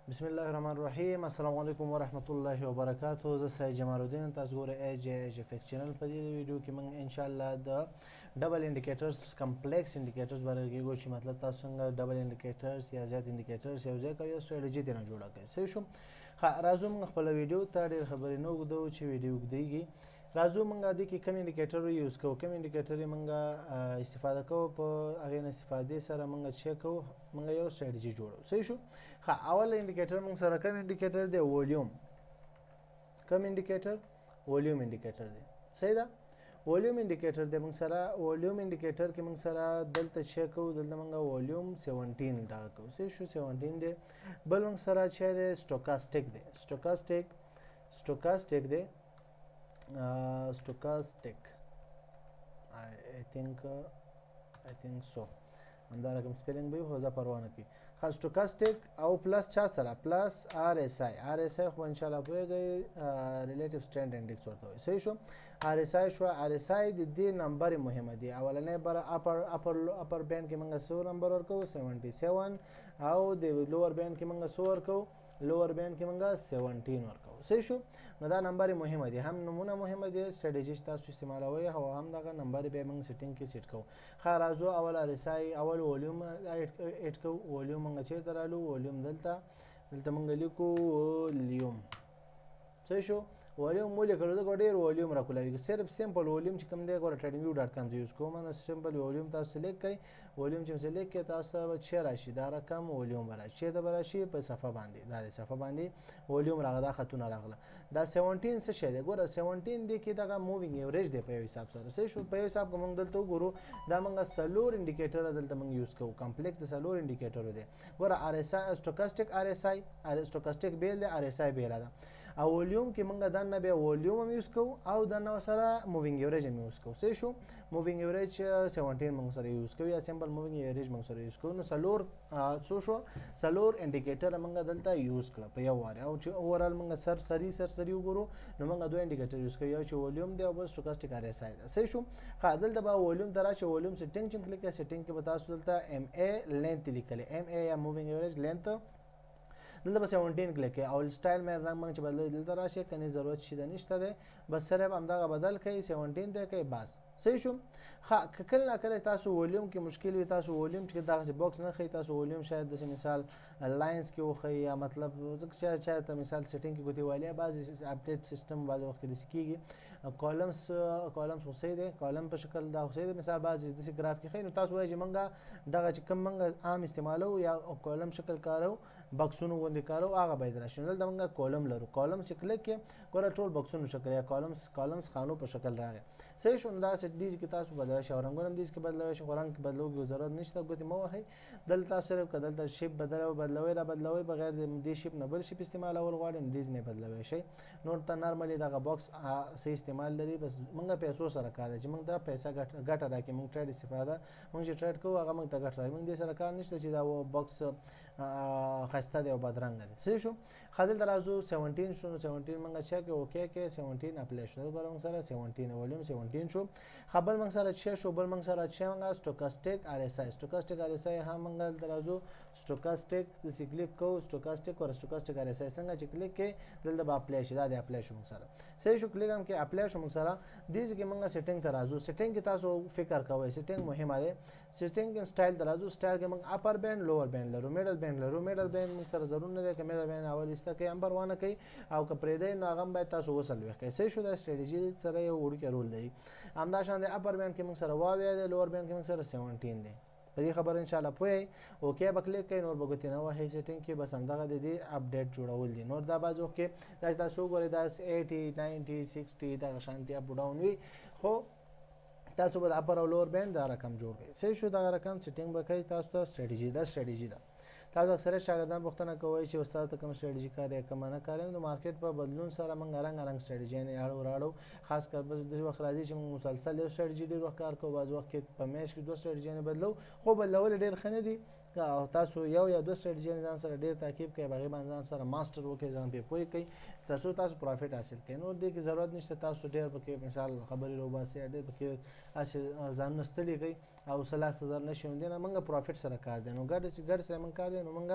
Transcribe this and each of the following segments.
بسم الله الرحمن الرحیم. السلام علیکم ورحمت الله وبرکاتہ. زه سید جمال الدین، تاسو ګورئ ایج افیکټ چینل. په دې ویډیو کې موږ ان شاء الله د ډبل انډیکیټرز کمپلیکس انډیکیټرز باندې کېږو چې مطلب تاسو څنګه ډبل انډیکیټرز یا زیات انډیکیټرز یو ځای کوي او سټریټجي ترې جوړه کوي. صحیح شو. راځو موږ خپل ویډیو ته ډېر خبرې نه اوږدوو چې ویډیو اوږدېږي. راځو موږ دې کې کوم انډیکیټر یوز کوو، کوم انډیکیټر یې موږ استفاده کوو، په هغې نه استفادې سره موږ چیک کوو، موږ یو سټریټجي جوړوو. صحیح شو. اول انډیکیټر موږ سره کوم انډیکیټر دی؟ ولیوم. کوم انډیکیټر؟ ولیوم انډیکیټر دی. صحیح ده. ولیوم انډیکیټر دی موږ سره. ولیوم انډیکیټر کې موږ سره دلته چیک کوو، دلته موږ ولیوم 17 ډاګه کوو. صحیح شو. 17 دی. بل موږ سره چې دی سټوکاسټیک دی. سټوکاسټیک دی. stochastic I think so همدا رقم سپیلنګ به خو ځا پروا نه کوي. خاص stochastic او پلس چا سره؟ پلس RSI خو ان شاء الله پوهیږئ ریلیټیو سټینډ انډیکس ورته وایي. صحیح شو. RSI شو. RSI د دې نمبر مهمه دی. اولنې بر اپر بینډ کې موږ 100 نمبر ورکو 77 او د لوور بینډ کې موږ 100 ورکو، لوور بینډ کې موږ 17 ورکو. صحیح شو. نو دا نمبر مهمه دي، هم نمونه مهمه دي، سټریټجي تاسو استعمالوي او هم دغه نمبر به موږ سیټینګ کې سیټ کوو. راځو اول RSI اول ولیوم اډ کوو. ولیوم موږ چیرته رالو؟ ولیوم دلته موږ لیکو ولیوم. صحیح شو. ولیوم مو لیکلو دغه ډېر ولیوم راکولاوي. صرف سمپل ولیوم چې کوم دی ګوره tradingview.com یوز کوم. نو سمپل ولیوم تاسو سلیکټ کړئ. ولیوم چې سلیکټ کړئ تاسو به چی راشي؟ دا رقم ولیوم راشي. چیرته به راشي؟ په صفحه باندې. دا د صفحه باندې ولیوم راغله، دا خطونه راغله. دا 17 څه شی دی؟ ګوره 17 دی کې دغه مووینګ ایوریج دی په یو حساب سره. صحیح شو. په یو حساب کې موږ دلته وګورو دا موږ سلور انډیکیټر دلته موږ یوز کوو. کمپلیکس د سلور انډیکیټر دی. ګوره RSI سټوکاسټیک RSI سټوکاسټیک بیل دی، RSI بیل ده. او ولیوم کې موږ دنه به ولیوم هم یوز کوو او دنه سره مووینګ ایوریج هم یوز کوو. صحیح شو. مووینګ ایوریج 17 موږ سره یوز کوو یا سمپل مووینګ ایوریج موږ سره یوز کوو. نو سلور څو شو؟ سلور انډیکیټر موږ دلته یوز کړ په یو واره. او چې اورال موږ سرسری وګورو نو موږ دوه انډیکیټر یوز کوو، یو چې ولیوم دی او بل سټوکاسټیک RSI ده. صحیح شو. دلته به ولیوم ته راشي. ولیوم سیټینګ چې کلیک کړئ، سیټینګ کې به تاسو دلته MA لینث لیکلی، MA یا مووینګ ایوریج لینث دلته به 17 کلیک کړئ او سټایل مې رنګ موږ چې بدلوي دلته راشي، کني ضرورت شي د نشته دی، بس صرف همدغه بدل کړئ 17 ته کړئ بس. صحیح شو. کله کله تاسو ولیوم کې مشکل وي، تاسو ولیوم چې دغه باکس نه خي، تاسو ولیوم شاید د مثال لاینز کې وخی یا مطلب ځکه چې ته مثال سیټینګ کې کوتي والیا بعضی اپډیټ سیستم بعض وخت د سکیږي کالمز وسې دي، کالم په شکل دا وسې دي مثال بعضی د ګراف کې خي. نو تاسو وایي چې موږ دغه چې کوم موږ عام استعمالو یا کالم شکل کارو بکسونو غوندې کارو هغه باید راشي. نو دلته موږ کالم لرو. کالم چې کلیک کې ګوره ټول بکسونو شکل یا کالمز خانو په شکل راغی. صحیح شو. دا سیټ دیز کې تاسو بدلوي شي او رنګونه هم دیز کې بدلوي شي، رنګ کې بدلوږي ضرورت نشته ګوتې مو وهي. دلته تاسو صرف که دلته شیپ بدلوي بغیر د دې شیپ نه بل شیپ استعمالول غواړئ نو دیز نه بدلوي شي. نور ته نارملی دغه باکس صحیح استعمال لري. بس موږ پیسو سره کار دی چې موږ دا پیسې ګټه راکړي، موږ ټریډ استفاده موږ چې ټریډ کوو هغه موږ ته ګټه راکړي. موږ دې سره کار نشته چې دا باکس ښایسته دی او بدرنګه دی. صحیح شو. دلته راځو 17 شو. نو 17 موږ چک اوکې کې 17 اپلای شو. دلته موږ سره 17 ولیوم 17 شو. بل موږ سره چې شو بل موږ سره چې موږ سټوکاسټیک RSI هم موږ دلته راځو سټوکاسټیک د کلیک کوو. سټوکاسټیک او سټوکاسټیک RSI څنګه چې کلیک کې دلته به اپلای شي. دا د اپلای شو موږ سره. صحیح شو. کلیک هم کې اپلای شو موږ سره. دې کې موږ سیټینګ ته راځو. سیټینګ کې تاسو فکر کوئ، سیټینګ مهمه ده. سیټینګ کې سټایل ته راځو. سټایل کې موږ اپر بینډ لوور بینډ لرو، میډل بینډ لرو. میډل بینډ موږ سره ضرور نه دی چې میډل بینډ اول ایسته کې هم پروانه کوي او که پرې دی نو هغه باید تاسو وصل وکړئ. صحیح شو. دا سټریټجي سره یو وړوکی رول دی. همدا شان دی اپر بینډ کې موږ سره واویا دی، لوور بینډ کې موږ سره 17 دی. په دې خبره ان شاء الله پوهی. اوکې به کلیک کړئ، نور به ګوتې نه وهئ سیټینګ کې. بس همدغه د دې اپډیټ جوړول دي. نور دا بعض وخت کې دا تاسو ګورئ دا 80 90 60 دغه شانتي اپ ډاون وي، خو تاسو به د اپر او لوور بینډ دا رقم جوړ کړئ. صحیح شو. دغه رقم سیټینګ به کوي تاسو ته سټریټجي ده. تاسو اکثره شاګردان پوښتنه کوي چې استاد ته کوم سټریټجي کار کوم نه کار نو مارکیټ په بدلون سره موږ رنګ سټریټجي نه راړو. خاص کر بس د وخت راځي چې موږ مسلسل یو سټریټجي ډیر وخت کار کوو. بعض وخت کې په میاشت کې دوه سټریټجي نه بدلو، خو بدلول ډیر ښه نه دي. تاسو یو یا دوه سټریټجي ځان سره ډیر تعقیب کوئ، هغې باندې ځان سره ماسټر وکړئ، ځان پرې پوه کړئ تاسو پروفیټ حاصل کړئ. نور دې کې ضرورت نشته تاسو ډیر پکې مثال خبرې روباسئ، ډیر پکې ځانونه ستړي کړئ. او 30,000 نشي وندي نه موږ پروفټ سره کار دی نو ګډ سره موږ کار دی نو موږ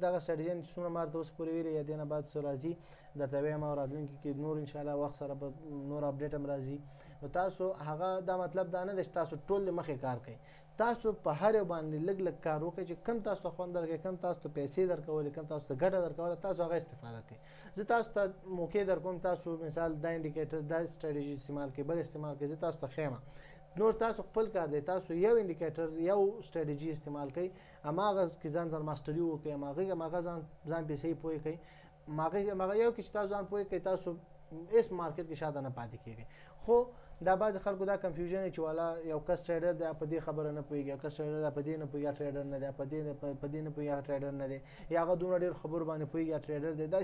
دغه سټریټجی چې څومره مارته اوس پورې ویلې یا دینه بعد څه راځي درته وایم او راتلونکي کې نور ان شاء الله وخت سره به نور اپډیټ هم راځي نو تاسو هغه دا مطلب دا نه چې تاسو ټول مخې کار کوي تاسو په هر یو باندې لګ لګ کار وکړئ چې کم تاسو خوند درکړي کم تاسو ته پیسې درکولې کم تاسو ته ګټه درکوله تاسو هغه استفاده کوئ زه تاسو ته موقع درکوم تاسو مثال دا انډیکیټر دا سټریټجی استعمال کړئ بل استعمال کړئ زه تاسو ته ښیم نور تاسو خپل کار دی تاسو یو انډیکیټر یو سټریټجی استعمال کړئ هماغه کې ځان سره ماستري وکړئ هماغه ځان په صحیح پوه کړئ هماغه یو کې چې تاسو ځان پوه کړئ تاسو اس مارکیټ کې شاته نه پاتې کیږئ خو دا بعض خلکو دا کنفیوژن چې والا یو کس ټریډر دی په دې خبره نه پوهیږي یو کس ټریډر دی په دې نه پوهیږي ټریډر نه دی په دې نه پوهیږي ټریډر نه دی یا هغه دومره ډېر خبر باندې پوهیږي ټریډر دی دا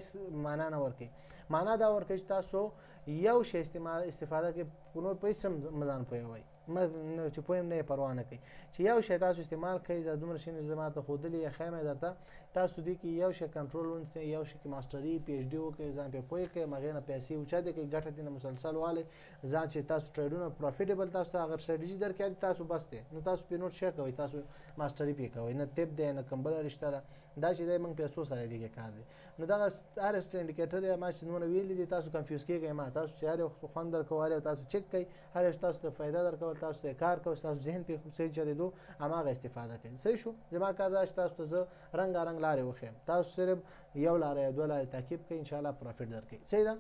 معنا نه ورکوي معنا دا ورکوي چې تاسو یو شی استفاده کې نور په هېڅ مځان پوهوئ چې پوهم نه یې پروا نه کوي چې یو شی تاسو استعمال کوئ دا دومره شي زه ماته ښودلي یا ښیم درته تاسو دې کې یو شی کنټرول ونیسئ یو شی کې ماسټري پی ایچ ډي وکړئ ځان پرې پوه کړئ هغې نه پیسې اوچتې کړئ ګټه دې نه مسلسل والئ ځان چې تاسو ټریډونه پروفیټیبل تاسو ته هغه سټریټجي درکړي تاسو بس دی نو تاسو پرې نور شی کوئ تاسو ماسټري پرې کوئ نه ټپ دی نه کوم بله رشته ده دا چې دی موږ پیسو سره دې کې کار دی نو دغه هر انډیکیټر یا ما چې نومونه ویلي دي تاسو کنفیوز کېږئ ما تاسو چې هر یو خوند درکوو هر یو تاسو چک کړئ هر یو تاسو ته فایده درکول تاسو ته کار کوئ تاسو ذهن پرې صحیح چلېدو هماغه استفاده کوئ صحیح شو زما کار دا چې تاسو ته زه رنګارنګ لارې وښیم تاسو صرف یو لاره یا دوه لارې تعقیب کړئ انشاءالله پروفیټ درکوي صحیح ده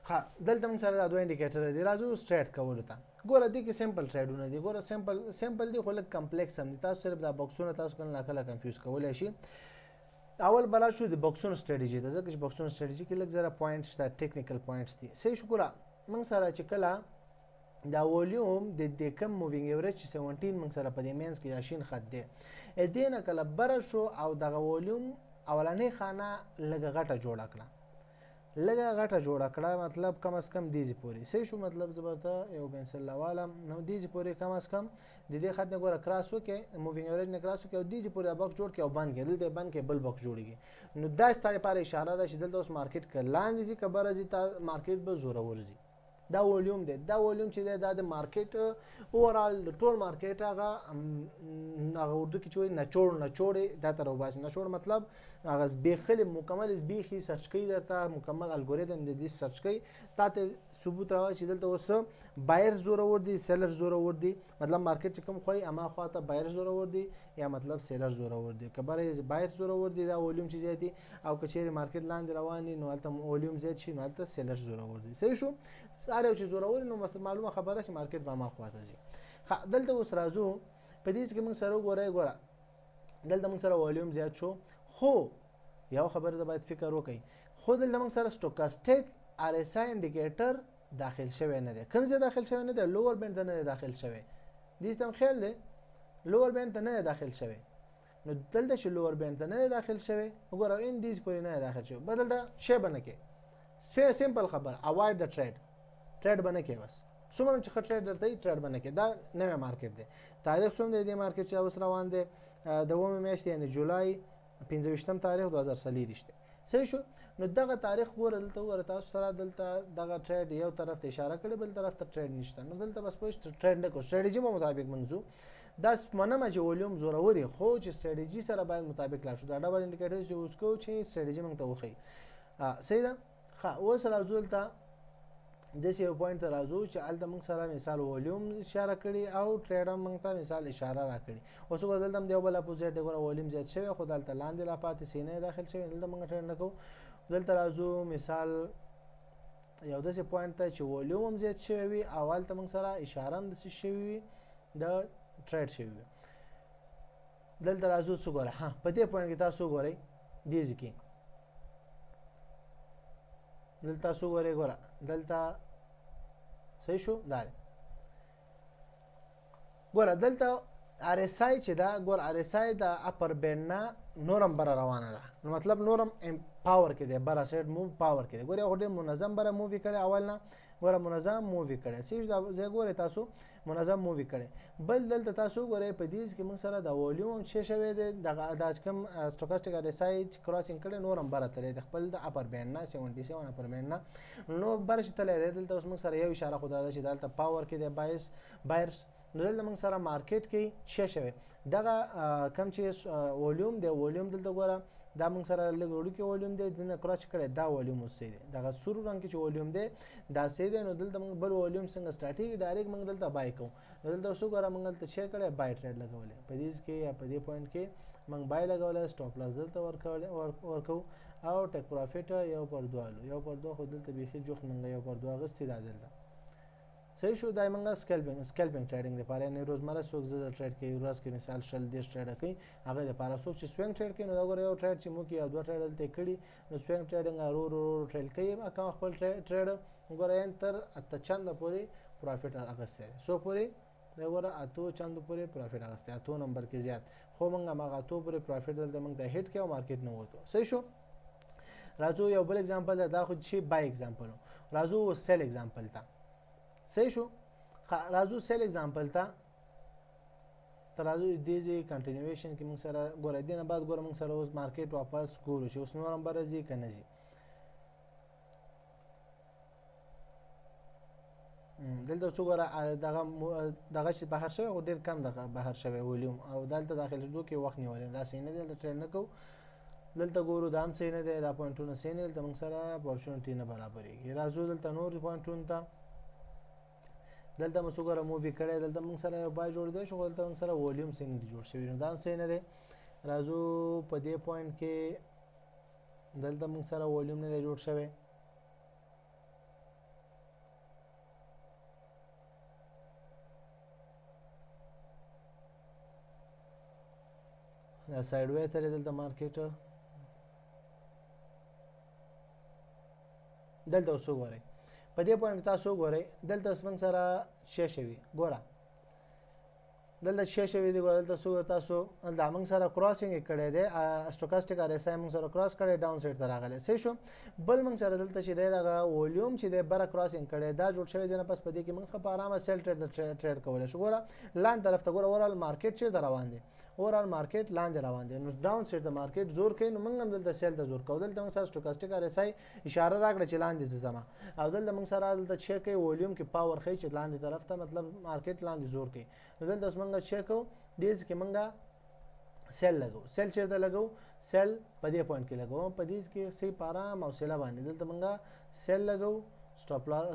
ها دلته موږ سره دا دوه انډیکیټر دي راځو سټریټ کولو ته ګوره دې کې سمپل ټریډونه دي ګوره سمپل دي خو لږ کمپلیکس هم دي تاسو صرف دا بکسونه تاسو کله ناکله کنفیوز کولی شي اول بلا شو د بکسونو سټریټجي ده ځکه چې بکسونو سټریټجي کې لږ زره پوینټس دا ټیکنیکل پوینټس دي صحیح شو ګوره موږ سره چې کله دا ولیوم د کم مووینګ ایوریج 17 موږ سره په دې مینس کې دا شین خط دی دې نه کله بره شو او دغه ولیوم اولنۍ خانه لږه غټه جوړه کړه مطلب کم از کم دیزی پوری صحیح شو مطلب زبرته یو پنسل لوالم نو دیزی پوری کم از کم د دې خط نه ګوره کراس وکړئ مووینګ ایوریج نه کراس وکړئ او دیزی پوری باکس جوړ کړئ او بند کړئ دلته بند کړئ بل باکس جوړیږي نو دا ستا لپاره اشاره ده چې دلته اوس مارکیټ که لاندې ځي که بره ځي مارکیټ به زورور ځي دا ولیوم دی دا ولیوم چې دی دا د مارکیټ اوورال ټول مارکیټ هغه اردو کې چې وایي نچوړې دا ته راوباسي نچوړ مطلب هغه زبېښلې مکمل زبېښي سرچ کوي درته مکمل الګوریدم د دې سرچ کوي تا ته ثبوت راوړي چې دلته اوس بایر زورور دي سیلر زورور دي مطلب مارکیټ چې کوم خوایي اما خواته بایر زورور دي یا مطلب سیلر زورور دي که بره بایر زورور دي دا ولیوم چې زیات دي او که چیرې مارکیټ لاندې روان وي نو هلته ولیوم زیات شي نو هلته سیلر زورور دي صحیح شو هر یو چې زورور نو معلومه خبره چې مارکیټ به اما خواته ځي دلته اوس راځو په دې کې موږ سره ګوره دلته موږ سره ولیوم زیات شو خو یو خبره ده باید فکر وکړئ خو دلته موږ سره سټوکاسټیک آر اس آی انډیکیټر داخل شوی نه دی کوم ځای داخل شوی نه دی لوور بینډ ته نه دی داخل شوی دې ته خیال دی لوور بینډ ته نه دی داخل شوی نو دلته چې لوور بینډ ته نه دی داخل شوی وګوره ان دیز پورې نه دی داخل شوی بدل دا شی بنه کې سمپل خبر اوایډ د ټریډ بنه کې بس څومره چې ټریډ درته ټریډ بنه کې دا نوې مارکیټ دی تاریخ څومره دی مارکیټ چې اوس روان دی د اومه میاشتې یعنی جولای 15 تاریخ 2023 دی صحیح شو نو دغه تاریخ ګوره تاسو سره دلته دغه ټریډ یو طرف ته اشاره کړې بل طرف ته ټریډ نشته نو دلته بس پوه ټریډ نه کو سټریټجي مطابق منځو دا منم چې ولیوم زوروري خو چې سټریټجي سره باید مطابق لا شو دا ډبل انډیکیټر یوز کو چې سټریټجي موږ ته وخی صحیح ده اوس راځو دلته داسې یو پوینټ ته راځو چې هلته موږ سره مثال ولیوم اشاره کړي او ټریډ هم موږ ته مثال اشاره راکړي اوس ګوره دلته هم د یو بل اپوزیټ دی ګوره ولیوم زیات شوی خو دلته لاندې لا پاتې سینه داخل شوی دلته موږ ټریډ نه کوو دلته راځو مثال یو داسې پوینټ ته چې ولیوم هم زیات شوی وي او هلته موږ سره اشاره هم داسې شوي وي د ټریډ شوي وي دلته راځو څه ګوره په دې پوینټ کې تاسو ګورئ دې ځای کې دلته تاسو ګورئ ګوره دلته صحیح شو دا دی ګوره دلته آر اس آی چې دا ګوره آر اس آی د اپر بینډ نه نورم بره روانه ده نو مطلب نورم پاور کې دی بره سایډ موو پاور کې دی ګوره یو ډېر منظم بره مووي کړی اول نه ګوره منظم مووي کړی چې دا ځای ګوره تاسو منظم مووي کړی بل دلته تاسو ګوره په دې کې موږ سره د ولیوم چې شوی دی دغه دا کوم سټوکاسټیک آر اس آی کراسینګ کړی نورم بره تللی د خپل د اپر بینډ نه 77 اپر بینډ نه نو بره چې تللی دی دلته اوس موږ سره یو اشاره خو دا ده چې دلته پاور کې دی بایرس نو دلته موږ سره مارکیټ کې شې شوی دغه کم چې ولیوم دی ولیوم دلته ګوره دا موږ سره لږ وړوکی ولیوم دی دنه کراچ کړی دا ولیوم اوس دی دغه سور رنګ کې چې ولیوم دی دا سې دی نو دلته موږ بل ولیوم څنګه سٹارټیږي ډایرکټ موږ دلته بای کوو نو دلته اوس ګوره موږ دلته شې کړی بای ټریډ لګولې په دې کې یا په دې پوینټ کې موږ بای لګولې سټاپ لاس دلته ورکو او ټیک پروفیټ یو پر دوه خو دلته بیخي جوخ موږ یو پر دوه غستې دا دلته صحیح شو دا موږ سکیلپینګ ټریډینګ لپاره نه روزمره څوک زړه ټریډ کوي ورځ کې مثال شل دیش ټریډ کوي هغه لپاره څوک چې سوینګ ټریډ کوي نو دا ګوره یو ټریډ چې مو کې یو دوه ټریډ دلته کړي نو سوینګ ټریډینګ ورو ټریډ کوي اکه خپل ټریډ ګوره تر اته چند پورې پروفیټ اغسته سو پورې دا ګوره اته چند پورې پروفیټ اغسته اته نمبر کې زیات خو موږ هغه اته پورې پروفیټ دلته موږ د هټ کې او مارکیټ نه وته صحیح شو راځو یو بل اگزامپل دا خو شي بای اگزامپل راځو سیل اگزامپل تا صحیح شو راځو سیل اگزامپل تا ترازو دیږي کنټینیویشن کې موږ سره ګورې دینه بعد ګور موږ سره اوس مارکیټ واپس ګورو چې اوس نور نمبر راځي کنه زی دلته څو ګوره دغه چې بهر شوی او ډیر کم دغه بهر شوی ولیوم او دلته داخله دوه کې وخت نیولې دا سینه دلته ټریډ نه کو دلته ګورو دام سینه دی دا پوینټونه سینه دلته موږ سره اپورچونټی نه برابرېږي راځو دلته نور پوینټونه ته دلته موږ ګوره مووی کړی دلته موږ سره یو بای جوړ دی شو دلته موږ سره ولیوم سینه دی جوړ شوی نو دا سینه دی راځو په دې پوینټ کې دلته موږ سره ولیوم نه دی جوړ شوی دا سایډ وې ته دلته مارکیټ دلته اوس وګورئ په دې پوینټ تاسو وګورئ دلته اوس موږ سره شې شوی ګوره دلته شې شوی دی دلته تاسو دلته موږ سره کراسینګ کړی دی سټوکاسټیک ار اس آی موږ سره کراس کړی ډاون سایډ ته راغلی صحیح شو بل موږ سره دلته چې دی دغه ولیوم چې دی بره کراسینګ کړی دا جوړ شوی دی نه پس په دې کې موږ په آرامه سیل ټریډ کولی شو ګوره لاندې طرف ته ګوره اورال مارکیټ چیرته روان دی اورال مارکیټ لاندې روان دی نو ډاون سایډ د مارکیټ زور کوي نو موږ هم دلته سیل ته زور کوو دلته موږ سره سټوکاسټیک ار اس آی اشاره راکړه چې لاندې ځما او دلته موږ سره دلته چیک کوي ولیوم کې پاور خی چې لاندې طرف ته مطلب مارکیټ لاندې زور کوي نو دلته اوس موږ چیک کوو دیز کې موږ سیل لګو سیل چیرته لګو سیل په دې پوینټ کې لګو په دې کې سي پارام او سیل باندې دلته موږ سیل لګو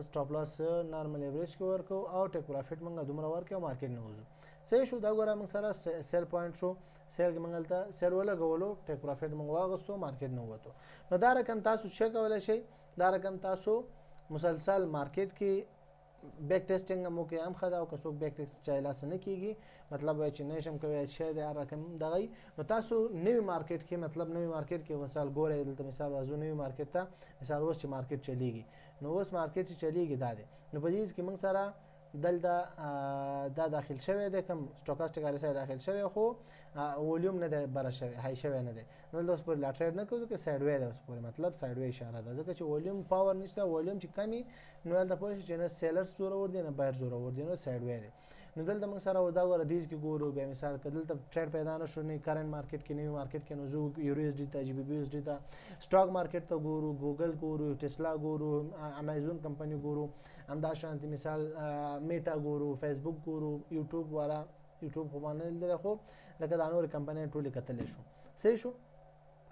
سټاپ لاس نارمل ایوریج کې ورکو او ټیک پروفیټ موږ دومره ورکو مارکیټ نه وځو صحیح شو دا ګوره موږ سره سیل پوینټ شو سیل کې موږ ته سیل ولګولو ټیک پروفیټ موږ واغستو مارکیټ نه وته نو دا رقم تاسو چیک کولای شئ دا رقم تاسو مسلسل مارکیټ کې بیک ټیسټینګ مو کې هم خدا او که څوک بیک ټیسټ چایلا سن کیږي مطلب چې نشم کوي چې دا رقم دغی نو تاسو نوی مارکیټ کې مطلب نوی مارکیټ کې مثال ګورئ دلته مثال راځو نوی مارکیټ ته مثال اوس چې مارکیټ چلیږي نو اوس مارکیټ چې چلیږي دا دی نو په دې کې موږ سره دلته دا داخل شوی دی کوم سټوکاسټیک ار اس آی داخل شوی خو ولیوم نه دی بره شوی هاي شوی نه دی نو اوس پر لا ټریډ نه کوو چې سایډ وې ده اوس پر مطلب سایډ وې اشاره ده ځکه چې ولیوم پاور نشته ولیوم چې کمی نو دلته پوه شئ چې نه سیلرز زور ور دي نه بایر زور ور دي نو سایډ وې ده نو دلته موږ سره دا ور دیز کې ګورو به مثال کله دلته ټریډ پیدا نه شو نه کرنٹ مارکیټ کې نیو مارکیټ کې نو زو یورو اس ډی ته جی بی بی اس ډی ته سٹاک مارکیټ ته ګورو ګوګل ګورو ټسلا ګورو امازون کمپنی ګورو همدا شانتي مثال میټا ګورو فیسبوک ګورو یوټیوب والا یوټیوب په باندې لري خو لکه دا نور کمپنی ټول کتل شو صحیح شو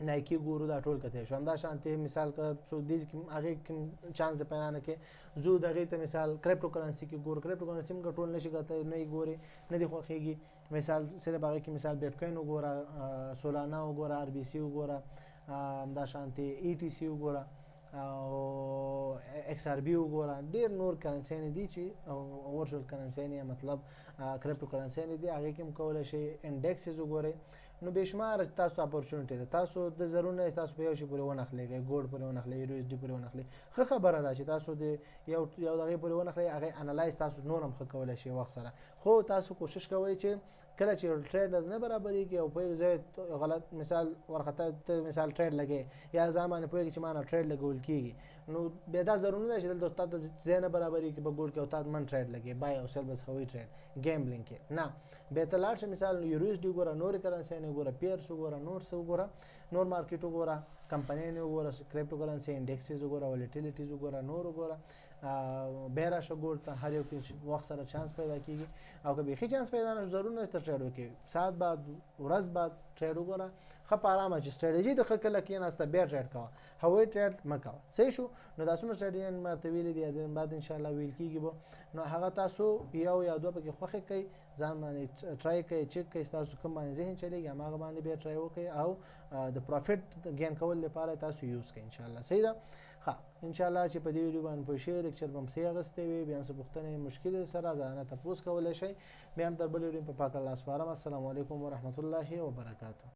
نایکی ګورو دا ټول کته شو همدا شانتي مثال که سو دیز کې هغه چانس پیدا نه کې زو دغه ته مثال کرپټو کرنسی کې ګور کرپټو کرنسی موږ ټول نشي کته نه ګوري نه دی خوخيږي مثال سره باغ کې مثال بیت کوین وګوره سولانا وګوره ار بي سي وګوره همدا شانتي ای ټي سي وګوره او ایکس ار بي وګوره ډیر نور کرنسی نه دي چې ورچوال کرنسی نه مطلب کرپټو کرنسی نه دي هغه کې کول شي انډیکسز وګوره نو بشمار تاسو اپورچونټی ده تاسو د زرونه تاسو په یو شی پورې ونخلې ګولډ پورې ونخلې یورو اس ډی پورې ونخلې خه خبره ده چې تاسو د یو دغه پورې ونخلې هغه انالایز تاسو نورم خه کولای شي وخت سره خو تاسو کوشش کوئ چې کله چې ټریډ نه برابرۍ کې او په ځای غلط مثال ورخته مثال ټریډ لګي یا ځامن په کې چې معنا ټریډ لګول کیږي نو به دا ضروري نه چې د استاد ځای نه برابرۍ کې په ګول کې او تاسو من ټریډ لګي بای او سیل بس خوي ټریډ گیمبلینګ کې نه به تلار چې مثال یورو اس ډی ګوره نور کرنسی نه ګوره پیرس ګوره نور څه ګوره نور مارکیټ ګوره کمپنی نه ګوره کرپټو کرنسی انډیکسز ګوره ولیټیلیټیز ګوره نور ګوره بیا راشه ګول ته هر یو کې وخت سره چانس پیدا کیږي او که بیخي چانس پیدا نشي ضرور نه ته ټریډ وکړي ساعت بعد ورځ بعد ټریډ وګوره ښه په ارامه چې سټریټجي د ښه کله کېناسته بیا ټریډ کوه هوایي ټریډ مه کوه صحیح شو نو دا څومره سټریټجي ما ورته ویلي دي د بعد انشاءالله ویل کېږي به نو هغه تاسو یو یا دوه پکې خوښې کوئ ځان باندې ټرای کوئ چک کوئ تاسو کوم باندې ذهن چلیږي هماغه باندې بیا ټرای وکړئ او د پروفیټ ګین کول لپاره تاسو یوز کړئ انشاءالله صحیح ده ښه انشاءالله چې په دې ویډیو باندې پوه شئ لیکچر به هم صحیح اخیستی وي بیا هم څه پوښتنې مشکل سره ځانه تپوس کولی شئ بیا هم تر بل ویډیو په پاک الله سپارم السلام علیکم ورحمت الله وبرکاته